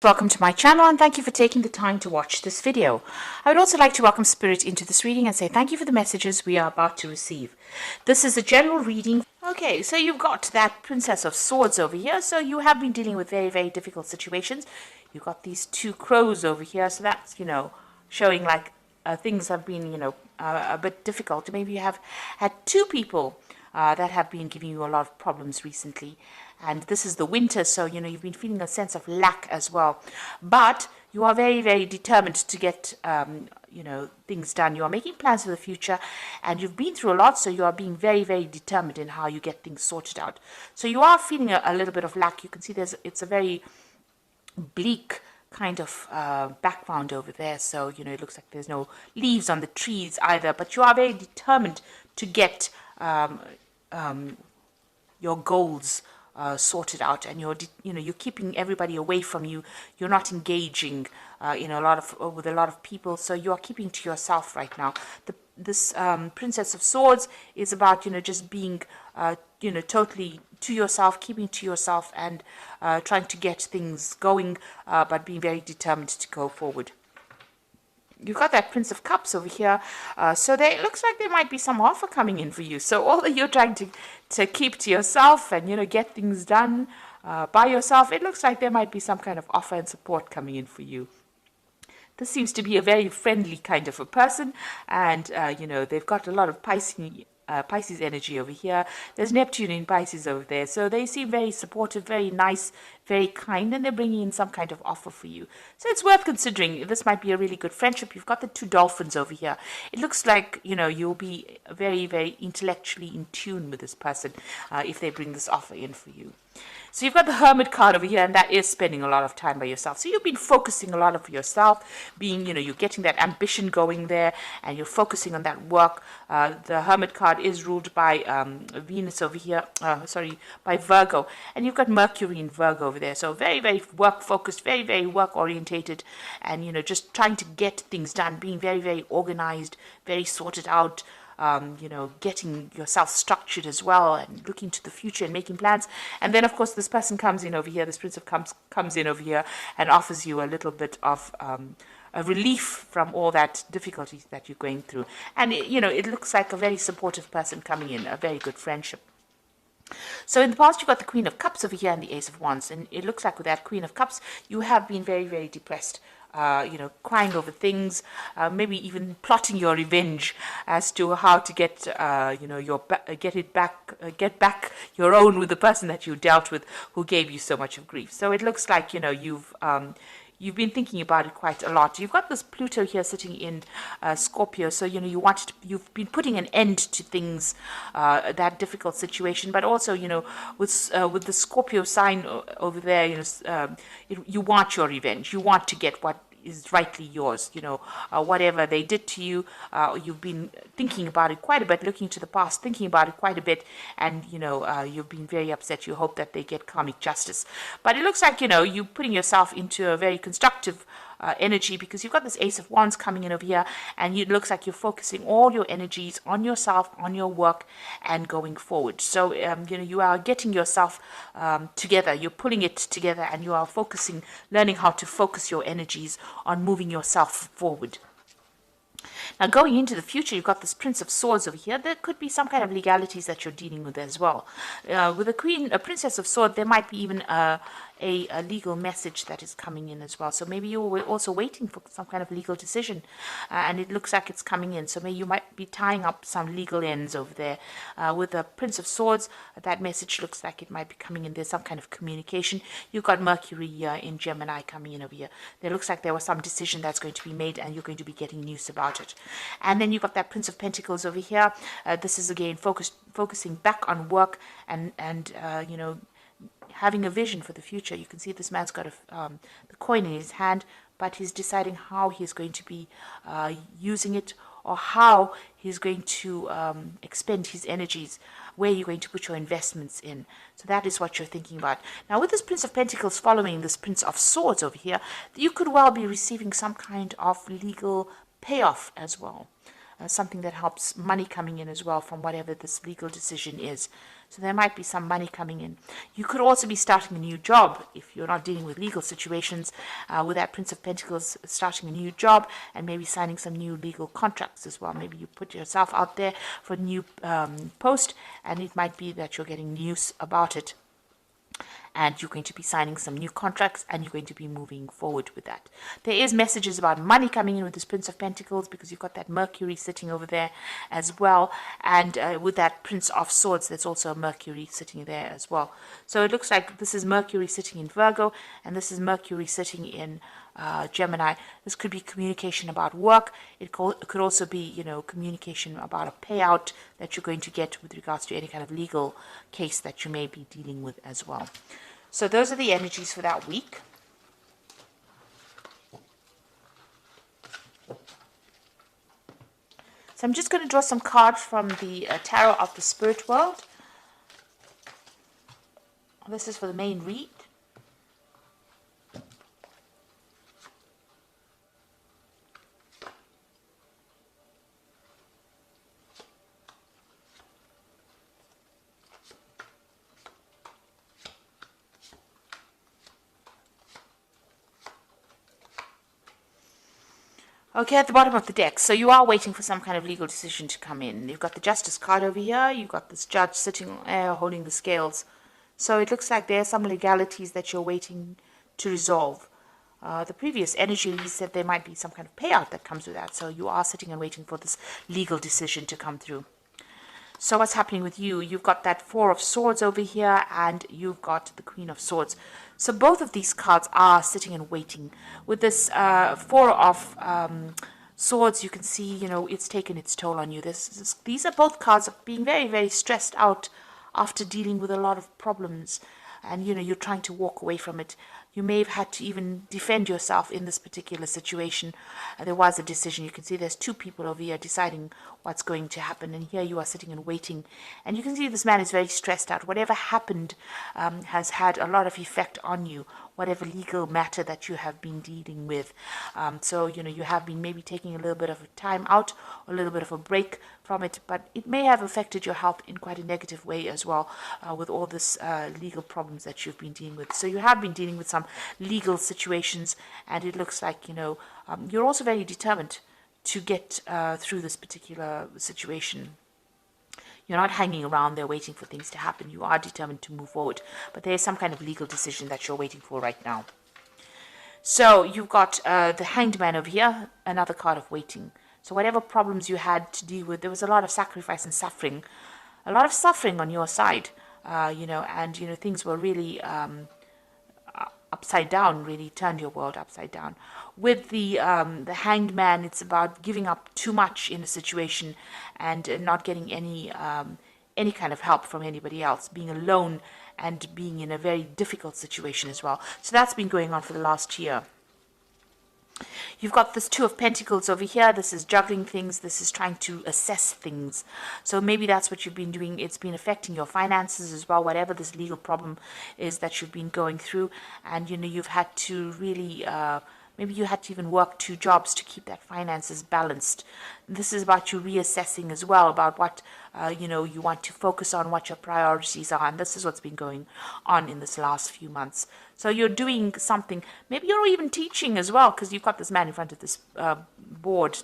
Welcome to my channel and thank you for taking the time to watch this video. I would also like to welcome Spirit into this reading and say thank you for the messages we are about to receive. This is a general reading. Okay, so you've got that Princess of Swords over here. So you have been dealing with very, very difficult situations. You've got these two crows over here. So that's, showing like things have been, a bit difficult. Maybe you have had two people that have been giving you a lot of problems recently. And this is the winter, so, you've been feeling a sense of lack as well. But you are very, very determined to get, things done. You are making plans for the future, and you've been through a lot, so you are being very, very determined in how you get things sorted out. So you are feeling a little bit of lack. You can see it's a very bleak kind of background over there. So, it looks like there's no leaves on the trees either, but you are very determined to get your goals sorted out, and you're keeping everybody away from you. You're not engaging with a lot of people, so you are keeping to yourself right now. This Princess of Swords is about just being totally to yourself, keeping to yourself, and trying to get things going, but being very determined to go forward. You've got that Prince of Cups over here, so it looks like there might be some offer coming in for you. So although you're trying to keep to yourself and, get things done by yourself, it looks like there might be some kind of offer and support coming in for you. This seems to be a very friendly kind of a person, and, they've got a lot of Pisces energy over here. There's Neptune in Pisces over there, so they seem very supportive, very nice, very kind, and they're bringing in some kind of offer for you. So it's worth considering. This might be a really good friendship. You've got the two dolphins over here. It looks like you'll be very, very intellectually in tune with this person if they bring this offer in for you. So you've got the Hermit card over here, and that is spending a lot of time by yourself. So you've been focusing a lot of yourself, being, you're getting that ambition going there, and you're focusing on that work. The Hermit card is ruled by Venus over here, by Virgo. And you've got Mercury in Virgo over there. So very, very work-focused, very, very work-orientated, and, just trying to get things done, being very, very organized, very sorted out, getting yourself structured as well, and looking to the future and making plans. And then, of course, this person comes in over here, this Prince of Cups comes in over here and offers you a little bit of a relief from all that difficulties that you're going through. And, it looks like a very supportive person coming in, a very good friendship. So in the past, you've got the Queen of Cups over here and the Ace of Wands. And it looks like with that Queen of Cups, you have been very, very depressed. Crying over things, maybe even plotting your revenge as to how to get, get back your own with the person that you dealt with who gave you so much of grief. So it looks like, you've been thinking about it quite a lot. You've got this Pluto here sitting in Scorpio, so you've been putting an end to things, that difficult situation. But also, with the Scorpio sign over there, you want your revenge. You want to get what is rightly yours. Whatever they did to you, you've been thinking about it quite a bit, looking to the past, thinking about it quite a bit, and you've been very upset. You hope that they get karmic justice, but it looks like you're putting yourself into a very constructive energy, because you've got this Ace of Wands coming in over here, and it looks like you're focusing all your energies on yourself, on your work, and going forward. So you are getting yourself together, you're pulling it together, and you are focusing, learning how to focus your energies on moving yourself forward. Now, going into the future, you've got this Prince of Swords over here. There could be some kind of legalities that you're dealing with as well. With a Princess of Swords, there might be even a legal message that is coming in as well. So maybe you were also waiting for some kind of legal decision, and it looks like it's coming in. So maybe you might be tying up some legal ends over there. With the Prince of Swords, that message looks like it might be coming in. There's some kind of communication. You've got Mercury in Gemini coming in over here. There looks like there was some decision that's going to be made, and you're going to be getting news about it. And then you've got that Prince of Pentacles over here. This is again focusing back on work and having a vision for the future. You can see this man's got the coin in his hand, but he's deciding how he's going to be using it, or how he's going to expend his energies, where you're going to put your investments in. So that is what you're thinking about. Now, with this Prince of Pentacles following this Prince of Swords over here, you could well be receiving some kind of legal payoff as well. something that helps money coming in as well from whatever this legal decision is. So there might be some money coming in. You could also be starting a new job if you're not dealing with legal situations, with that Prince of Pentacles, starting a new job and maybe signing some new legal contracts as well. Maybe you put yourself out there for a new post, and it might be that you're getting news about it, and you're going to be signing some new contracts, and you're going to be moving forward with that. There is messages about money coming in with this Prince of Pentacles, because you've got that Mercury sitting over there as well, and with that Prince of Swords, there's also a Mercury sitting there as well. So it looks like this is Mercury sitting in Virgo, and this is Mercury sitting in Gemini. This could be communication about work. It could also be, you know, communication about a payout that you're going to get with regards to any kind of legal case that you may be dealing with as well. So those are the energies for that week. So I'm just going to draw some cards from the Tarot of the Spirit World. This is for the main read. Okay, at the bottom of the deck, so you are waiting for some kind of legal decision to come in. You've got the Justice card over here. You've got this judge sitting there holding the scales. So it looks like there are some legalities that you're waiting to resolve. The previous energy said there might be some kind of payout that comes with that. So you are sitting and waiting for this legal decision to come through. So what's happening with you? You've got that Four of Swords over here, and you've got the Queen of Swords. So both of these cards are sitting and waiting. With this Four of Swords, you can see, you know, it's taken its toll on you. These are both cards of being very, very stressed out after dealing with a lot of problems. And, you know, you're trying to walk away from it. You may have had to even defend yourself in this particular situation. There was a decision. You can see there's two people over here deciding what's going to happen. And here you are sitting and waiting. And you can see this man is very stressed out. Whatever happened has had a lot of effect on you, whatever legal matter that you have been dealing with. So, you know, you have been maybe taking a little bit of a time out, a little bit of a break from it, but it may have affected your health in quite a negative way as well, with all this legal problems that you've been dealing with. So you have been dealing with some legal situations, and it looks like, you know, you're also very determined to get through this particular situation. You're not hanging around there waiting for things to happen. You are determined to move forward, but there is some kind of legal decision that you're waiting for right now. So you've got the Hanged Man over here, another card of waiting. So whatever problems you had to deal with, there was a lot of sacrifice and suffering, a lot of suffering on your side, you know, and, you know, things were really upside down, really turned your world upside down. With the Hanged Man, it's about giving up too much in a situation and not getting any kind of help from anybody else, being alone and being in a very difficult situation as well. So that's been going on for the last year. You've got this Two of Pentacles over here. This is juggling things. This is trying to assess things. So maybe that's what you've been doing. It's been affecting your finances as well, whatever this legal problem is that you've been going through. And, you know, you've had to really... maybe you had to even work 2 jobs to keep that finances balanced. This is about you reassessing as well, about what, you know, you want to focus on, what your priorities are. And this is what's been going on in this last few months. So you're doing something. Maybe you're even teaching as well, because you've got this man in front of this board.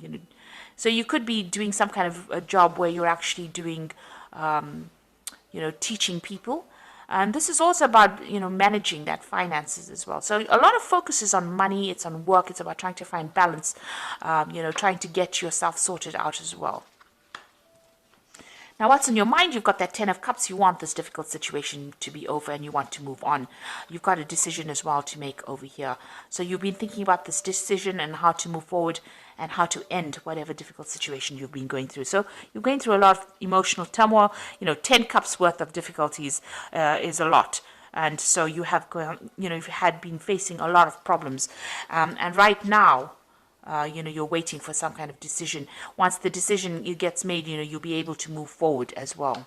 You know, so you could be doing some kind of a job where you're actually doing, you know, teaching people. And this is also about, you know, managing that finances as well. So a lot of focus is on money, it's on work, it's about trying to find balance, you know, trying to get yourself sorted out as well. Now, what's in your mind? You've got that 10 of Cups. You want this difficult situation to be over and you want to move on. You've got a decision as well to make over here. So you've been thinking about this decision and how to move forward and how to end whatever difficult situation you've been going through. So you're going through a lot of emotional turmoil. You know, 10 cups worth of difficulties is a lot. And so you have, you know, you've had been facing a lot of problems. And right now, you know, you're waiting for some kind of decision. Once the decision gets made, you know, you'll be able to move forward as well.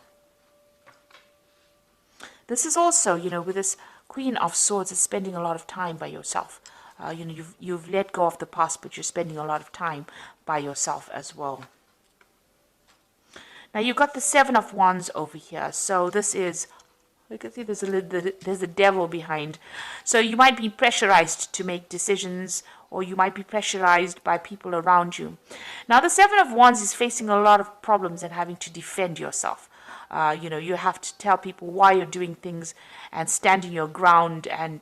This is also, you know, with this Queen of Swords, is spending a lot of time by yourself. You know, you've let go of the past, but you're spending a lot of time by yourself as well. Now you've got the Seven of Wands over here. So this is, you can see there's a devil behind. So you might be pressurized to make decisions, or you might be pressurized by people around you. Now the Seven of Wands is facing a lot of problems and having to defend yourself. You have to tell people why you're doing things and standing your ground, and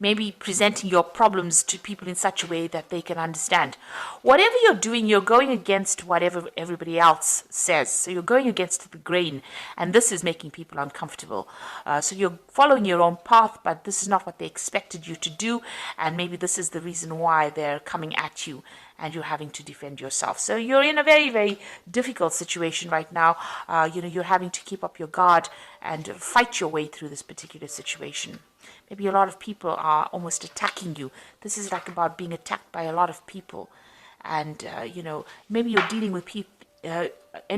maybe presenting your problems to people in such a way that they can understand. Whatever you're doing, you're going against whatever everybody else says. So you're going against the grain, and this is making people uncomfortable. So you're following your own path, but this is not what they expected you to do, and maybe this is the reason why they're coming at you and you're having to defend yourself. So you're in a very, very difficult situation right now. You're having to keep up your guard and fight your way through this particular situation. Maybe a lot of people are almost attacking you. This is like about being attacked by a lot of people. And, maybe you're dealing with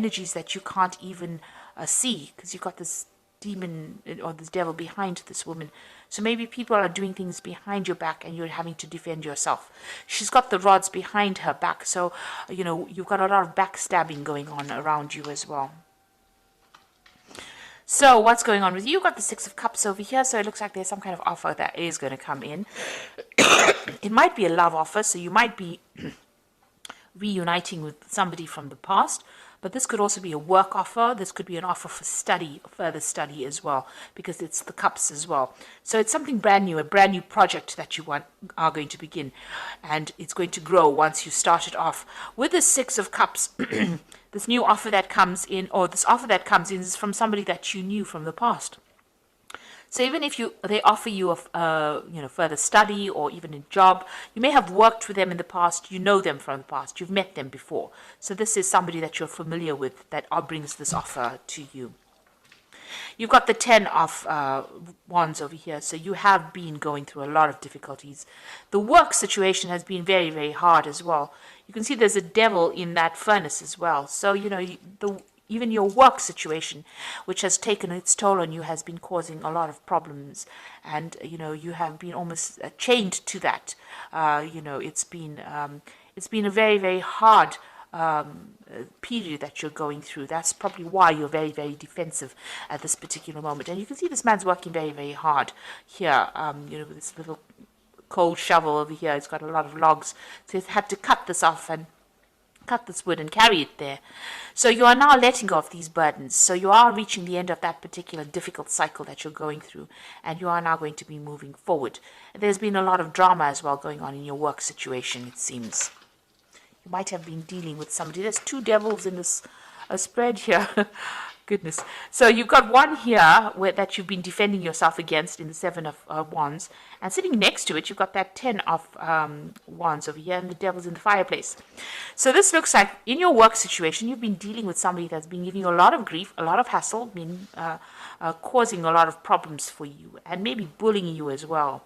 energies that you can't even see, because you've got this demon or this devil behind this woman. So maybe people are doing things behind your back and you're having to defend yourself. She's got the rods behind her back. So, you've got a lot of backstabbing going on around you as well. So what's going on with you? You've got the Six of Cups over here. So it looks like there's some kind of offer that is going to come in. It might be a love offer. So you might be reuniting with somebody from the past. But this could also be a work offer. This could be an offer for study, further study as well, because it's the cups as well. So it's something brand new, a brand new project that you are going to begin. And it's going to grow once you start it off. With the Six of Cups, this new offer that comes in, or this offer that comes in, is from somebody that you knew from the past. So even if they offer you a further study or even a job, you may have worked with them in the past, you know them from the past, you've met them before. So this is somebody that you're familiar with that brings this offer to you. You've got the Ten of Wands over here. So you have been going through a lot of difficulties. The work situation has been very, very hard as well. You can see there's a devil in that furnace as well. So, even your work situation, which has taken its toll on you, has been causing a lot of problems. And, you have been almost chained to that. It's been a very, very hard period that you're going through. That's probably why you're very, very defensive at this particular moment. And you can see this man's working very, very hard here, with this little cold shovel over here. It's got a lot of logs. So he's had to cut this off and cut this wood and carry it there. So you are now letting go of these burdens. So you are reaching the end of that particular difficult cycle that you're going through, and you are now going to be moving forward. There's been a lot of drama as well going on in your work situation, it seems. You might have been dealing with somebody. There's two devils in this spread here. Goodness. So you've got one here that you've been defending yourself against in the Seven of Wands. And sitting next to it, you've got that Ten of Wands over here, and the devil's in the fireplace. So this looks like in your work situation, you've been dealing with somebody that's been giving you a lot of grief, a lot of hassle, been causing a lot of problems for you, and maybe bullying you as well.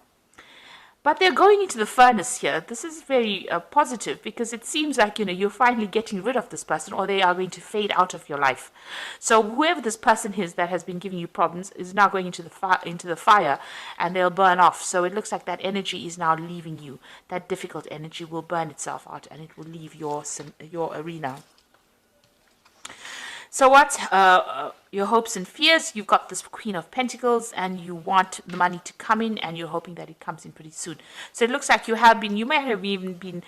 But they're going into the furnace here. This is very positive, because it seems like, you're finally getting rid of this person, or they are going to fade out of your life. So whoever this person is that has been giving you problems is now going into the fire, and they'll burn off. So it looks like that energy is now leaving you. That difficult energy will burn itself out, and it will leave your arena. So what's your hopes and fears? You've got this Queen of Pentacles, and you want the money to come in, and you're hoping that it comes in pretty soon. So it looks like you might have even been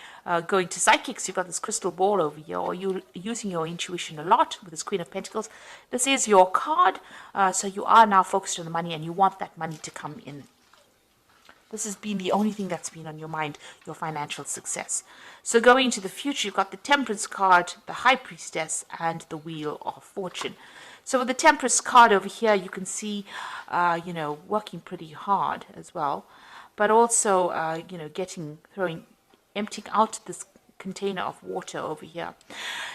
going to psychics. You've got this crystal ball over here, or you're using your intuition a lot with this Queen of Pentacles. This is your card. So you are now focused on the money, and you want that money to come in. This has been the only thing that's been on your mind, your financial success. So going into the future, you've got the Temperance card, the High Priestess, and the Wheel of Fortune. So with the Temperance card over here, you can see, working pretty hard as well. But also, emptying out this container of water over here.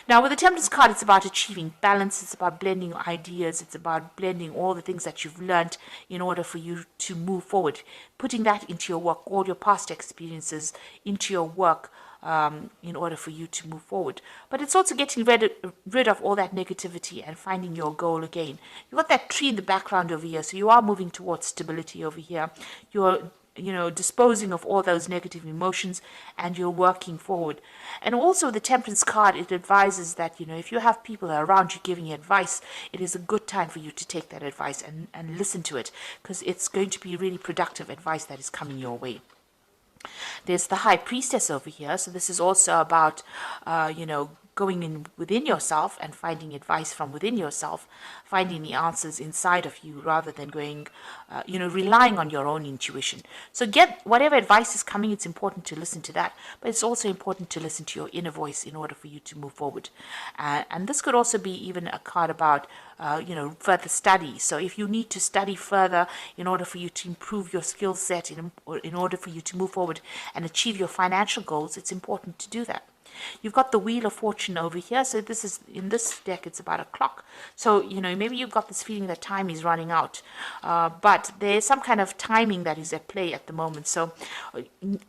Now with the Temperance card, it's about achieving balance. It's about blending ideas. It's about blending all the things that you've learned in order for you to move forward, putting that into your work, all your past experiences into your work, in order for you to move forward. But it's also getting rid of all that negativity and finding your goal again. You've got that tree in the background over here, so you are moving towards stability over here. You're disposing of all those negative emotions, and you're working forward. And also the Temperance card, it advises that, if you have people around you giving you advice, it is a good time for you to take that advice and listen to it, because it's going to be really productive advice that is coming your way. There's the High Priestess over here, so this is also about, going in within yourself and finding advice from within yourself, finding the answers inside of you rather than going, relying on your own intuition. So get whatever advice is coming, it's important to listen to that, but it's also important to listen to your inner voice in order for you to move forward. And this could also be even a card about, further study. So if you need to study further in order for you to improve your skill set, in order for you to move forward and achieve your financial goals, it's important to do that. You've got the Wheel of Fortune over here. So this is, in this deck, it's about a clock. So, maybe you've got this feeling that time is running out. But there's some kind of timing that is at play at the moment. So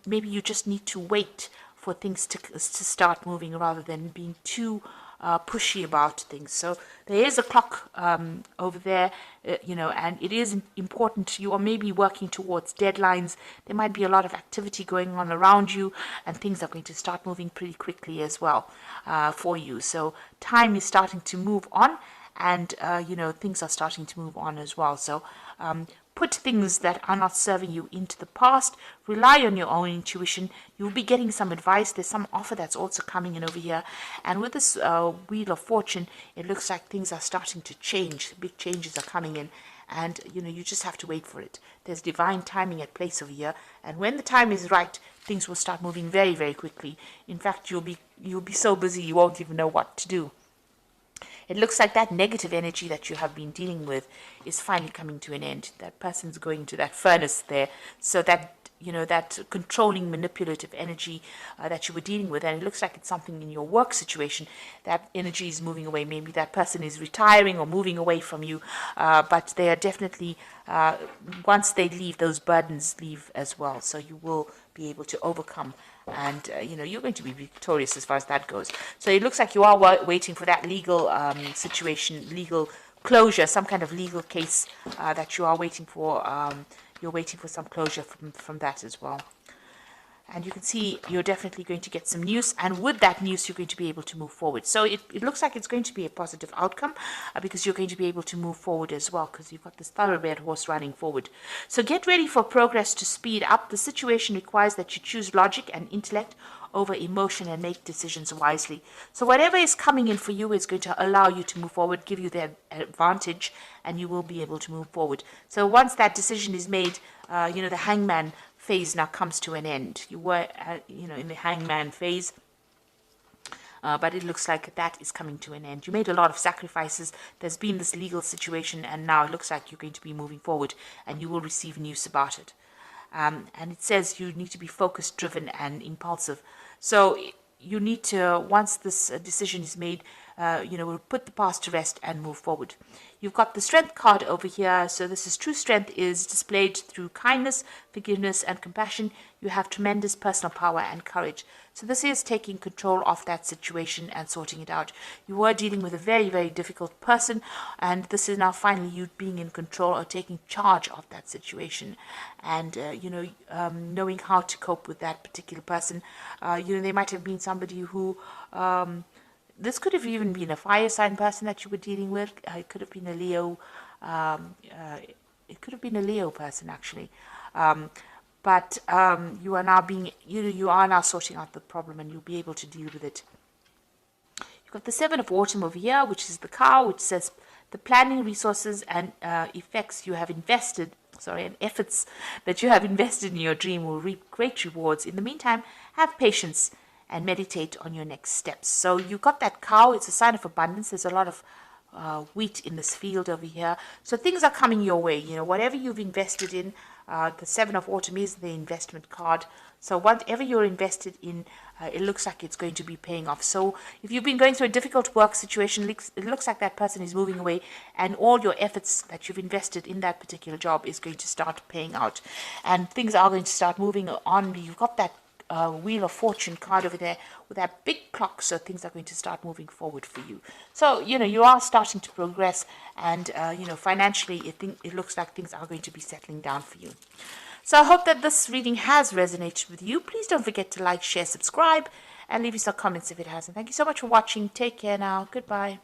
maybe you just need to wait for things to start moving rather than being too pushy about things. So there is a clock over there, and it is important. You are maybe working towards deadlines. There might be a lot of activity going on around you, and things are going to start moving pretty quickly as well for you. So time is starting to move on, and things are starting to move on as well. So put things that are not serving you into the past. Rely on your own intuition. You'll be getting some advice. There's some offer that's also coming in over here. And with this Wheel of Fortune, it looks like things are starting to change. Big changes are coming in. And, you just have to wait for it. There's divine timing at place over here. And when the time is right, things will start moving very, very quickly. In fact, you'll be so busy you won't even know what to do. It looks like that negative energy that you have been dealing with is finally coming to an end. That person's going to that furnace there. So that, that controlling, manipulative energy that you were dealing with, and it looks like it's something in your work situation, that energy is moving away. Maybe that person is retiring or moving away from you, but they are definitely, once they leave, those burdens leave as well. So you will be able to overcome, and you're going to be victorious as far as that goes. So it looks like you are waiting for that legal situation, legal closure, some kind of legal case that you are waiting for. You're waiting for some closure from that as well. And you can see you're definitely going to get some news, and with that news you're going to be able to move forward. So it looks like it's going to be a positive outcome because you're going to be able to move forward as well, because you've got this thoroughbred horse running forward. So get ready for progress to speed up. The situation requires that you choose logic and intellect over emotion and make decisions wisely. So whatever is coming in for you is going to allow you to move forward, give you the advantage, and you will be able to move forward. So once that decision is made, the hangman phase now comes to an end. You were, in the hangman phase, but it looks like that is coming to an end. You made a lot of sacrifices. There's been this legal situation, and now it looks like you're going to be moving forward, and you will receive news about it. And it says you need to be focused, driven, and impulsive. So you need to, once this decision is made, we'll put the past to rest and move forward. You've got the Strength card over here. So this is true strength is displayed through kindness, forgiveness, and compassion. You have tremendous personal power and courage. So this is taking control of that situation and sorting it out. You were dealing with a very, very difficult person, and this is now finally you being in control or taking charge of that situation, and knowing how to cope with that particular person. They might have been somebody who this could have even been a fire sign person that you were dealing with. It could have been a Leo. It could have been a Leo person actually. But you are now you are now sorting out the problem, and you'll be able to deal with it. You've got the Seven of Autumn over here, which is the cow, which says the planning, resources, and effects you have invested. And efforts that you have invested in your dream will reap great rewards. In the meantime, have patience and meditate on your next steps. So you got that cow. It's a sign of abundance. There's a lot of wheat in this field over here. So things are coming your way. Whatever you've invested in, the Seven of Autumn is the investment card. So whatever you're invested in, it looks like it's going to be paying off. So if you've been going through a difficult work situation, it looks like that person is moving away, and all your efforts that you've invested in that particular job is going to start paying out, and things are going to start moving on. You've got that Wheel of Fortune card over there with that big clock, so things are going to start moving forward for you. So, you are starting to progress, and, financially, it looks like things are going to be settling down for you. So I hope that this reading has resonated with you. Please don't forget to like, share, subscribe, and leave us some comments if it hasn't. Thank you so much for watching. Take care now. Goodbye.